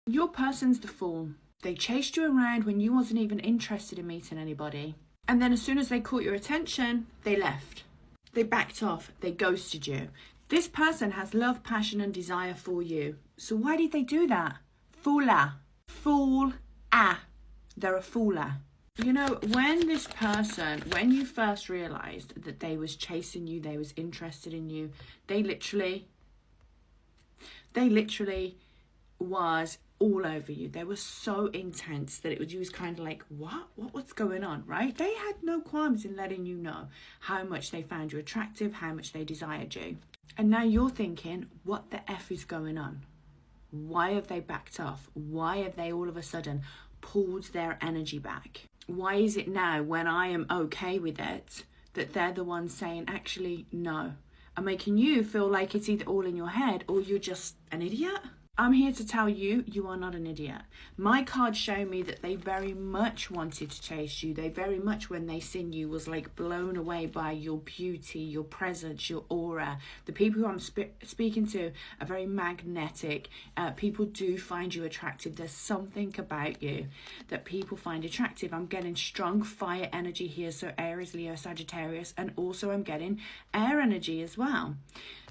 Your person's the fool. They chased you around when you wasn't even interested in meeting anybody. And then as soon as they caught your attention, they left. They backed off. They ghosted you. This person has love, passion, and desire for you. So why did they do that? Foola. Fool-ah. They're a fooler. You know, when this person, when you first realized that they was chasing you, they was interested in you, they literally was all over you. They were so intense that you was kind of like, what's going on, right? They had no qualms in letting you know how much they found you attractive, how much they desired you. And now you're thinking, what the F is going on? Why have they backed off? Why have they all of a sudden pulled their energy back? Why is it now, when I am okay with it, that they're the ones saying, actually, no? I'm making you feel like it's either all in your head or you're just an idiot. I'm here to tell you, you are not an idiot. My cards show me that they very much wanted to chase you. They very much, when they seen you, was like blown away by your beauty, your presence, your aura. The people who I'm speaking to are very magnetic. People do find you attractive. There's something about you that people find attractive. I'm getting strong fire energy here, so Aries, Leo, Sagittarius, and also I'm getting air energy as well.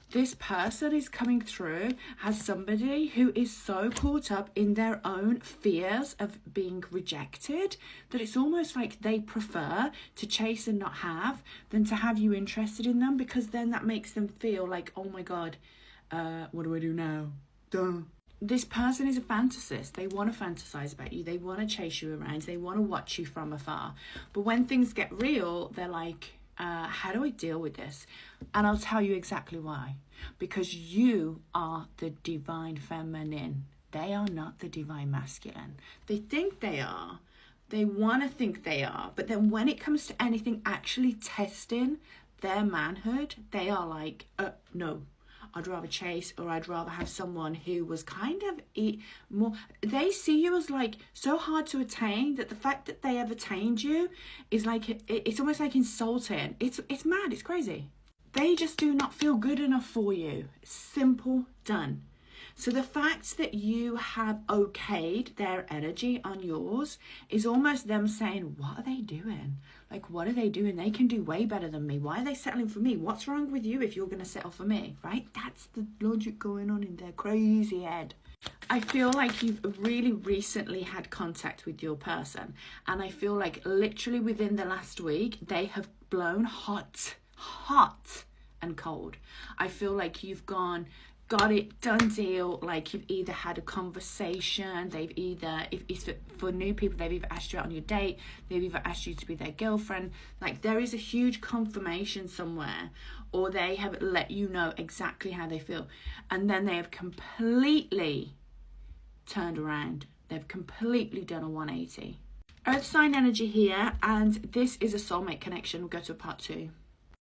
This person is coming through as somebody who is so caught up in their own fears of being rejected that it's almost like they prefer to chase and not have than to have you interested in them, because then that makes them feel like, oh my God, what do I do now? Duh. This person is a fantasist. They want to fantasize about you. They want to chase you around. They want to watch you from afar. But when things get real, they're like, how do I deal with this? And I'll tell you exactly why. Because you are the divine feminine. They are not the divine masculine. They think they are. They want to think they are. But then when it comes to anything actually testing their manhood, they are like, no. I'd rather chase, or I'd rather have someone who was kind of more. They see you as like so hard to attain that the fact that they have attained you is like, it's almost like insulting. It's mad. It's crazy. They just do not feel good enough for you. Simple, done. So the fact that you have okayed their energy on yours is almost them saying, what are they doing? Like, what are they doing? They can do way better than me. Why are they settling for me? What's wrong with you if you're going to settle for me, right? That's the logic going on in their crazy head. I feel like you've really recently had contact with your person. And I feel like literally within the last week, they have blown hot and cold. I feel like you've got it, done deal. Like you've either had a conversation, they've either, if it's for new people, they've either asked you out on your date, they've either asked you to be their girlfriend. Like there is a huge confirmation somewhere, or they have let you know exactly how they feel. And then they have completely turned around. They've completely done a 180. Earth sign energy here, and this is a soulmate connection. We'll go to a part 2.